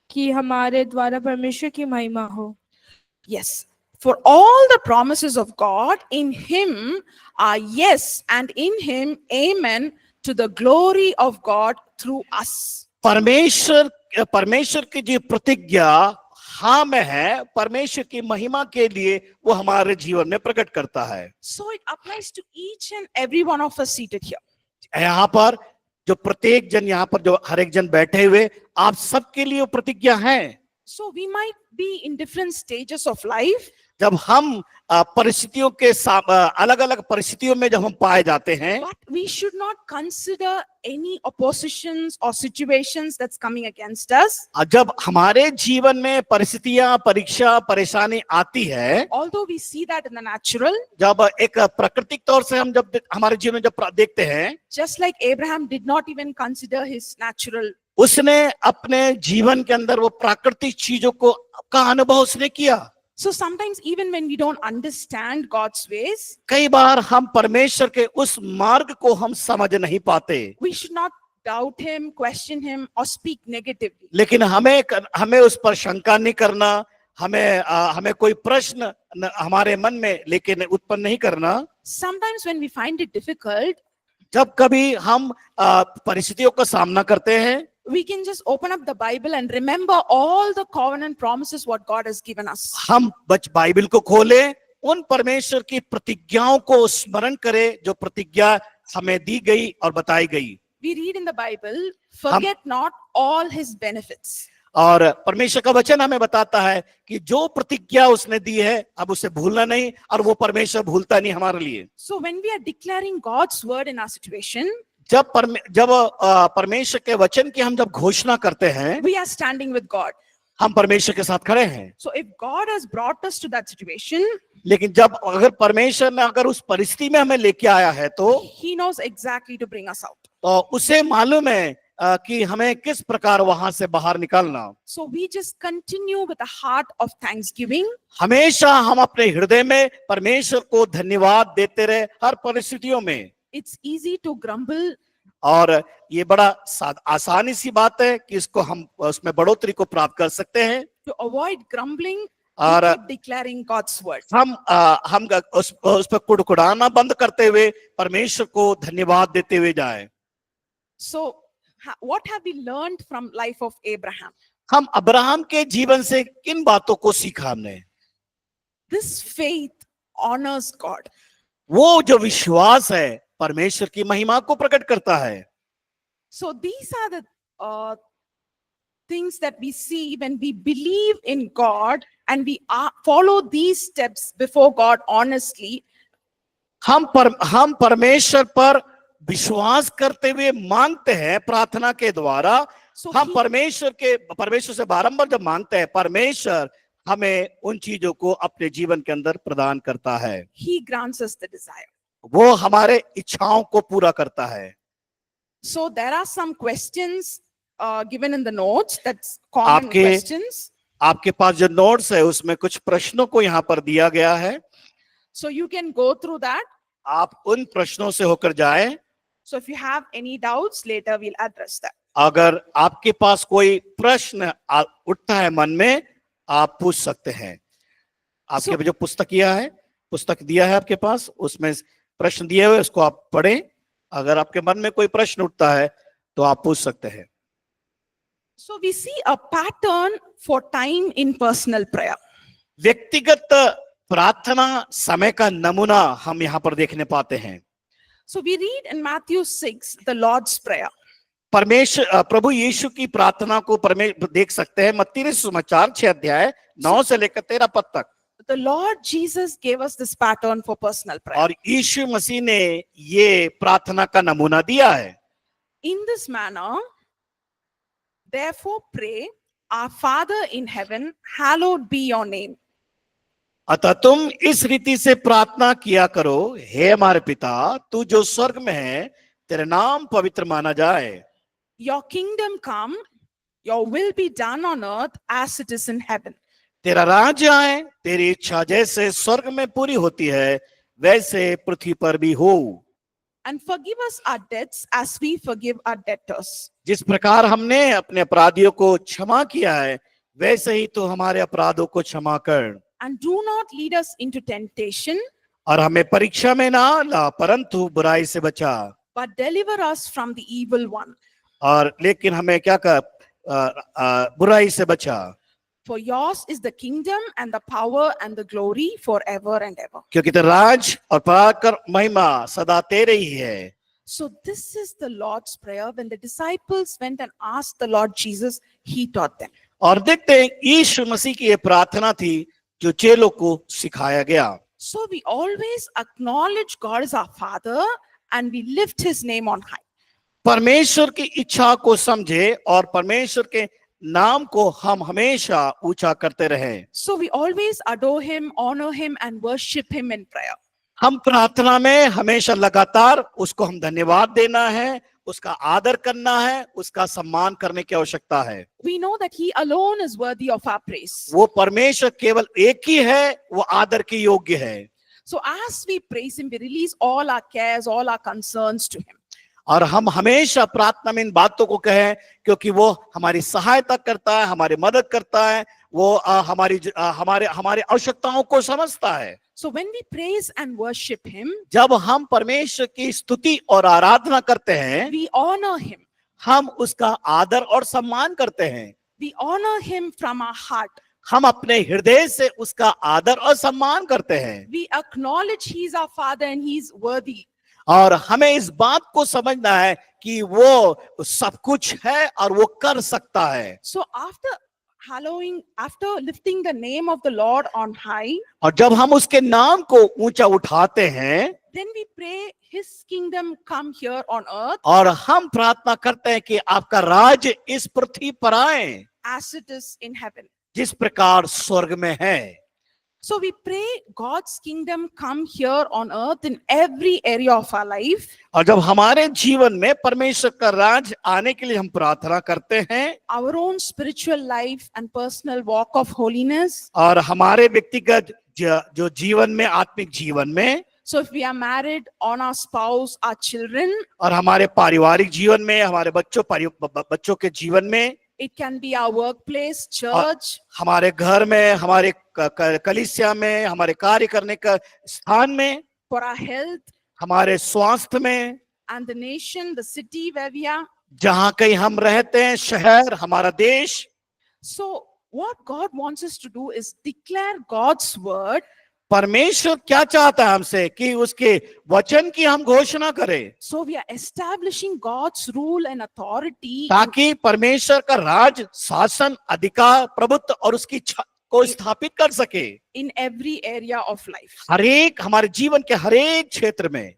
कि हमारे द्वारा परमेश्वर की महिमा हो। Yes. For all the promises of God in him are yes, and in him amen, to the glory of God through us. परमेश्वर की जो प्रतिज्ञा हाँ में है, परमेश्वर की महिमा के लिए वो हमारे जीवन में प्रकट करता है। So it applies to each and every one of us seated here. यहाँ पर जो प्रत्येक जन, यहाँ पर जो हर एक जन बैठे हुए, आप सबके लिए वो प्रतिज्ञा है। So we might be in different stages of life. जब हम परिस्थितियों के अलग अलग परिस्थितियों में जब हम पाए जाते हैं, But we should not consider any oppositions or situations that's coming against us. जब हमारे जीवन में परिस्थितियां, परीक्षा, परेशानी आती है, Although we see that in the natural, जब एक प्राकृतिक तौर से हम जब हमारे जीवन में जब देखते हैं, just like Abraham did not even consider his natural. उसने अपने जीवन के अंदर वो प्राकृतिक चीजों का अनुभव उसने किया। So sometimes even when we don't understand God's ways, कई बार हम परमेश्वर के उस मार्ग को हम समझ नहीं पाते, we should not doubt him, question him, or speak negatively. लेकिन हमें उस पर शंका नहीं करना, हमें कोई प्रश्न हमारे मन में लेकिन उत्पन्न नहीं करना। Sometimes when we find it difficult, जब कभी हम परिस्थितियों का सामना करते हैं, we can just open up the Bible and remember all the covenant promises what God has given us. हम बाइबल को खोलें, उन परमेश्वर की प्रतिज्ञाओं को स्मरण करें जो प्रतिज्ञा हमें दी गई और बताई गई। We read in the Bible, forget not all his benefits. और परमेश्वर का वचन हमें बताता है कि जो प्रतिज्ञा उसने दी है अब उसे भूलना नहीं, और वो परमेश्वर भूलता नहीं हमारे लिए। So when we are declaring God's word in our situation, जब परमेश्वर के वचन की हम जब घोषणा करते हैं, we are standing with God. हम परमेश्वर के साथ खड़े हैं। So if God has brought us to that situation, लेकिन जब अगर परमेश्वर ने अगर उस परिस्थिति में हमें लेके आया है तो He knows exactly to bring us out. उसे मालूम है कि हमें किस प्रकार वहां से बाहर निकालना। So we just continue with a heart of thanksgiving. हमेशा हम अपने हृदय में परमेश्वर को धन्यवाद देते रहे हर परिस्थितियों में। It's easy to grumble, और ये बड़ा आसानी सी बात है कि इसको हम उसमें बढ़ोतरी को प्राप्त कर सकते हैं। to avoid grumbling, we और keep declaring God's word. हम उस पर कुड़कुड़ाना बंद करते हुए परमेश्वर को धन्यवाद देते हुए जाएं। So what have we learned from life of Abraham? हम अब्राहम के जीवन से किन बातों को सीखा हमने? This faith honors God. वो जो विश्वास है परमेश्वर की महिमा को प्रकट करता है। So these are the things that we see when we believe in God and we follow these steps before God honestly. हम परमेश्वर पर विश्वास करते हुए मांगते हैं प्रार्थना के द्वारा। So हम he- परमेश्वर से बारंबार जब मांगते हैं, परमेश्वर हमें उन चीजों को अपने जीवन के अंदर प्रदान करता है। He grants us the desire. वो हमारे इच्छाओं को पूरा करता है। So there are some questions given in the notes. That's common आपके- questions. आपके पास जो नोट्स है उसमें कुछ प्रश्नों को यहाँ पर दिया गया है। So you can go through that. आप उन प्रश्नों से होकर जाएं। So if you have any doubts, later we'll address that. अगर आपके पास कोई प्रश्न उठता है मन में, आप पूछ सकते हैं। आपके जो पुस्तक दिया है आपके पास, उसमें प्रश्न दिए हुए, उसको आप पढ़ें। अगर आपके मन में कोई प्रश्न उठता है तो आप पूछ सकते हैं। So we see a pattern for time in personal prayer. व्यक्तिगत प्रार्थना समय का नमूना हम यहाँ पर देखने पाते हैं। So we read in Matthew 6, the Lord's Prayer. प्रभु यीशु की प्रार्थना को देख सकते हैं मत्ती सुसमाचार 6 अध्याय 9 से लेकर 13 पद तक। The Lord Jesus gave us this pattern for personal prayer. और यीशु मसीह ने ये प्रार्थना का नमूना दिया है। In this manner, therefore pray, our Father in heaven, hallowed be your name. अतः तुम इस रीति से प्रार्थना किया करो, हे हमारे पिता, तू जो स्वर्ग में है, तेरा नाम पवित्र माना जाए। Your kingdom come, your will be done on earth as it is in heaven. तेरा राज्य आए, तेरी इच्छा जैसे स्वर्ग में पूरी होती है वैसे पृथ्वी पर भी हो। And forgive us our debts as we forgive our debtors. जिस प्रकार हमने अपने अपराधियों को क्षमा किया है वैसे ही तो हमारे अपराधों को क्षमा कर। And do not lead us into temptation, और हमें परीक्षा में ना ला, परंतु बुराई से बचा। but deliver us from the evil one. और लेकिन हमें क्या कर बुराई से बचा। For yours is the kingdom and the power and the glory forever and ever. क्योंकि तेरा राज और पराकर महिमा सदा तेरे ही है। So this is the Lord's prayer. When the disciples went and asked the Lord Jesus, he taught them. और देखते हैं यीशु मसीह की ये प्रार्थना थी जो चेलों को सिखाया गया। So we always acknowledge God as our Father and we lift his name on high. परमेश्वर की इच्छा को समझे और परमेश्वर के नाम को हम हमेशा ऊंचा करते रहे। So we always adore him, honor him and worship him in prayer. हम प्रार्थना में हमेशा लगातार उसको हम धन्यवाद देना है, उसका आदर करना है, उसका सम्मान करने की आवश्यकता है। We know that he alone is worthy of our praise. वो परमेश्वर केवल एक ही है, वो आदर के योग्य है। So as we praise him, we release all our cares, all our concerns to him. और हम हमेशा प्रार्थना में इन बातों को कहें क्योंकि वो हमारी सहायता करता है, हमारी मदद करता है, वो हमारी आवश्यकताओं को समझता है। So when we praise and worship him, जब हम परमेश्वर की स्तुति और आराधना करते हैं, we honor him. हम उसका आदर और सम्मान करते हैं। We honor him from our heart. हम अपने हृदय से उसका आदर और सम्मान करते हैं। We acknowledge he's our Father and he's worthy. और हमें इस बात को समझना है कि वो सब कुछ है और वो कर सकता है। So after lifting the name of the Lord on high, और जब हम उसके नाम को ऊंचा उठाते हैं then we pray his kingdom come here on earth और हम प्रार्थना करते हैं कि आपका राज इस पृथ्वी पर आए as it is in heaven. जिस प्रकार स्वर्ग में है। So we pray God's kingdom come here on earth in every area of our life. और जब हमारे जीवन में परमेश्वर का राज आने के लिए हम प्रार्थना करते हैं Our own spiritual life and personal walk of holiness. और हमारे व्यक्तिगत जो जीवन में, आत्मिक जीवन में, So if we are married, on our spouse, our children, और हमारे पारिवारिक जीवन में, हमारे बच्चों के जीवन में, it can be our workplace, church, हमारे घर में, हमारे कलीसिया में, हमारे कार्य करने का स्थान में, for our health, हमारे स्वास्थ्य में, and the nation, the city where we are. जहां कहीं हम रहते हैं, शहर, हमारा देश। So what God wants us to do is declare God's word. परमेश्वर क्या चाहता है हमसे कि उसके वचन की हम घोषणा करें, So we are establishing God's rule and authority ताकि परमेश्वर का राज, शासन, अधिकार, प्रभुत्व और उसकी इच्छा को स्थापित कर सके in every area of life. हरेक, हमारे जीवन के हरेक क्षेत्र में।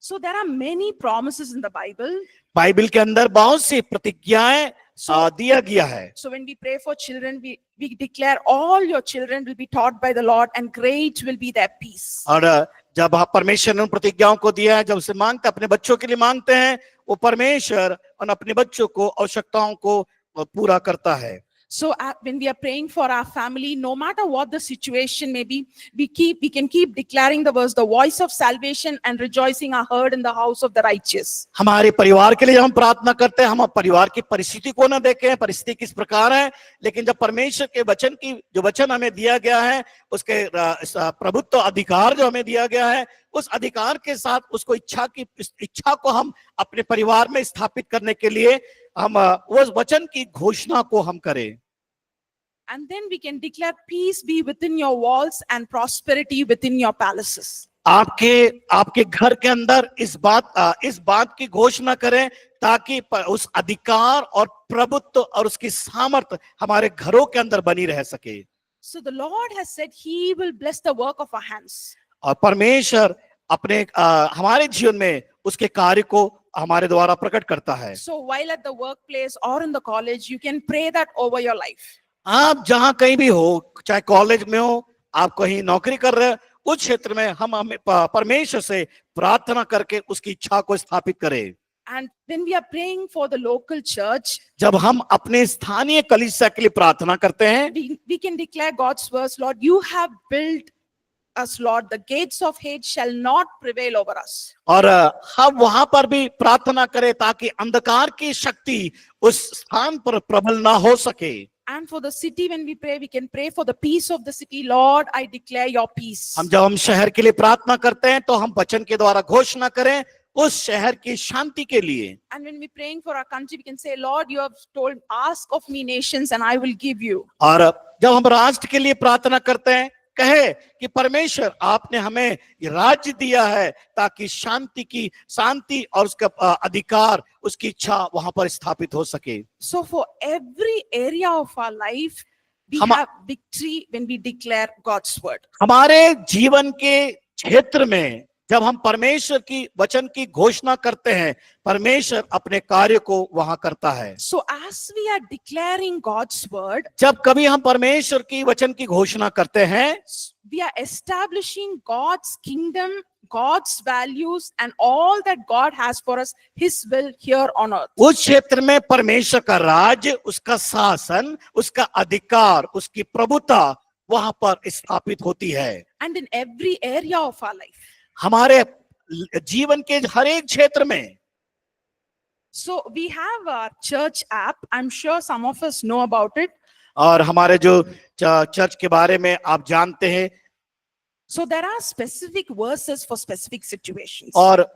So there are many promises in the Bible. Bible के अंदर बहुत सी प्रतिज्ञाएं दिया गया है। So when we pray for children, we declare all your children will be taught by the Lord and great will be their peace. और जब आप परमेश्वर ने उन प्रतिज्ञाओं को दिया है, जब उसे मांगते, अपने बच्चों के लिए मांगते हैं, वो परमेश्वर और अपने बच्चों को आवश्यकताओं को पूरा करता है। So when we are praying for our family, no matter what the situation may be, we can keep declaring the verse, the voice of salvation and rejoicing are heard in the house of the righteous. हमारे परिवार के लिए हम प्रार्थना करते हैं, हम परिवार की परिस्थिति को ना देखें, परिस्थिति किस प्रकार है, लेकिन जब परमेश्वर के वचन की, जो वचन हमें दिया गया है, उसके प्रभुत्व अधिकार जो हमें दिया गया है, उस अधिकार के साथ उसको इच्छा को हम अपने परिवार में स्थापित करने के लिए हम उस वचन की घोषणा को हम करें। And then we can declare peace be within your walls and prosperity within your palaces. आपके घर के अंदर इस बात की घोषणा करें ताकि उस अधिकार और प्रभुत्व और उसकी सामर्थ हमारे घरों के अंदर बनी रह सके। So the Lord has said he will bless the work of our hands. और परमेश्वर अपने हमारे जीवन में उसके कार्य को हमारे द्वारा प्रकट करता है। So while at the workplace or in the college, you can pray that over your life. आप जहां कहीं भी हो, चाहे कॉलेज में हो, आप कहीं नौकरी कर रहे हो, उस क्षेत्र में हम परमेश्वर से प्रार्थना करके उसकी इच्छा को स्थापित करें। And when we are praying for the local church, जब हम अपने स्थानीय कलीसिया के लिए प्रार्थना करते हैं, we can declare God's words, Lord, you have built us, Lord, the gates of hate shall not prevail over us. और हम वहां पर भी प्रार्थना करें ताकि अंधकार की शक्ति उस स्थान पर प्रबल ना हो सके। And for the city, when we pray, we can pray for the peace of the city. Lord, I declare your peace. जब हम शहर के लिए प्रार्थना करते हैं तो हम वचन के द्वारा घोषणा करें उस शहर की शांति के लिए। And when we're praying for our country, we can say, Lord, you have told, ask of me nations and I will give you. और जब हम राष्ट्र के लिए प्रार्थना करते हैं, कहे कि परमेश्वर आपने हमें राज्य दिया है ताकि शांति और उसका अधिकार, उसकी इच्छा वहां पर स्थापित हो सके। So for every area of our life, we have victory when we declare God's word. हमारे जीवन के क्षेत्र में जब हम परमेश्वर की वचन की घोषणा करते हैं, परमेश्वर अपने कार्य को वहां करता है। So as we are declaring God's word, जब कभी हम परमेश्वर की वचन की घोषणा करते हैं, we are establishing God's kingdom, God's values and all that God has for us, his will here on earth. उस क्षेत्र में परमेश्वर का राज, उसका शासन, उसका अधिकार, उसकी प्रभुता वहां पर स्थापित होती है। And in every area of our life. हमारे जीवन के हर एक क्षेत्र में। So we have a church app. I'm sure some of us know about it. और हमारे जो चर्च के बारे में आप जानते हैं। So there are specific verses for specific situations. और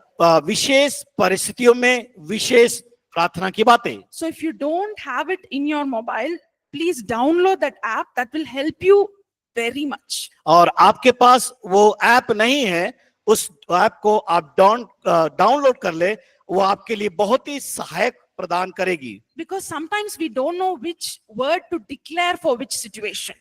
विशेष परिस्थितियों में विशेष प्रार्थना की बातें। So if you don't have it in your mobile, please download that app. That will help you very much. और आपके पास वो ऐप नहीं है उस ऐप को आप डाउनलोड कर ले, वो आपके लिए बहुत ही सहायक प्रदान करेगी। Because sometimes we don't know which word to declare for which situation.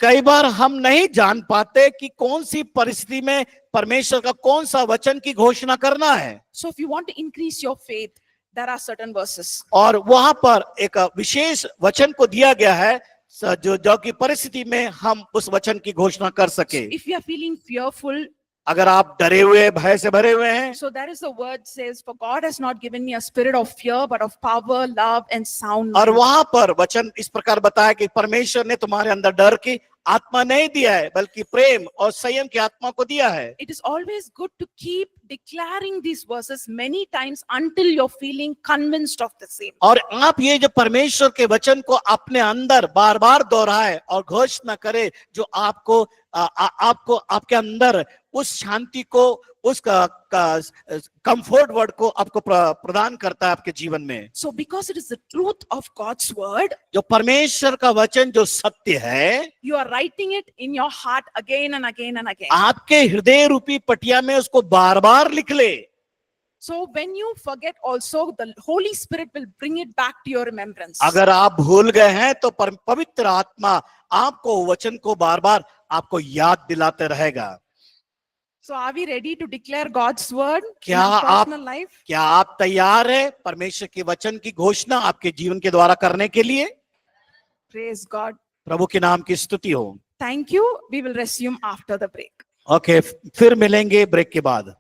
कई बार हम नहीं जान पाते कि कौन सी परिस्थिति में परमेश्वर का कौन सा वचन की घोषणा करना है। So if you want to increase your faith, there are certain verses. और वहां पर एक विशेष वचन को दिया गया है जो की परिस्थिति में हम उस वचन की घोषणा कर सके। If you are feeling fearful, अगर आप डरे हुए, भय से भरे हुए हैं, so there is a word says, for God has not given me a spirit of fear, but of power, love and sound और mind. वहां पर वचन इस प्रकार बताया कि परमेश्वर ने तुम्हारे अंदर डर की आत्मा नहीं दिया है, बल्कि प्रेम और संयम की आत्मा को दिया है। It is always good to keep declaring these verses many times until you're feeling convinced of the same. और आप ये जो परमेश्वर के वचन को अपने अंदर बार बार दोहराए और घोषणा करे, जो आपको आपको आपके अंदर उस शांति को, उस कंफर्ट वर्ड को आपको प्रदान करता है आपके जीवन में। So because it is the truth of God's word, जो परमेश्वर का वचन जो सत्य है, you are writing it in your heart again and again and again. आपके हृदय रूपी पटिया में उसको बार बार लिख ले। So when you forget also, the Holy Spirit will bring it back to your remembrance. अगर आप भूल गए हैं तो पवित्र आत्मा आपको वचन को बार बार आपको याद दिलाते रहेगा। So are we ready to declare God's word in क्या our आप personal life? क्या आप तैयार है परमेश्वर के वचन की घोषणा आपके जीवन के द्वारा करने के लिए? Praise God. प्रभु के नाम की स्तुति हो। Thank you. We will resume after the break. Okay, फिर मिलेंगे ब्रेक के बाद।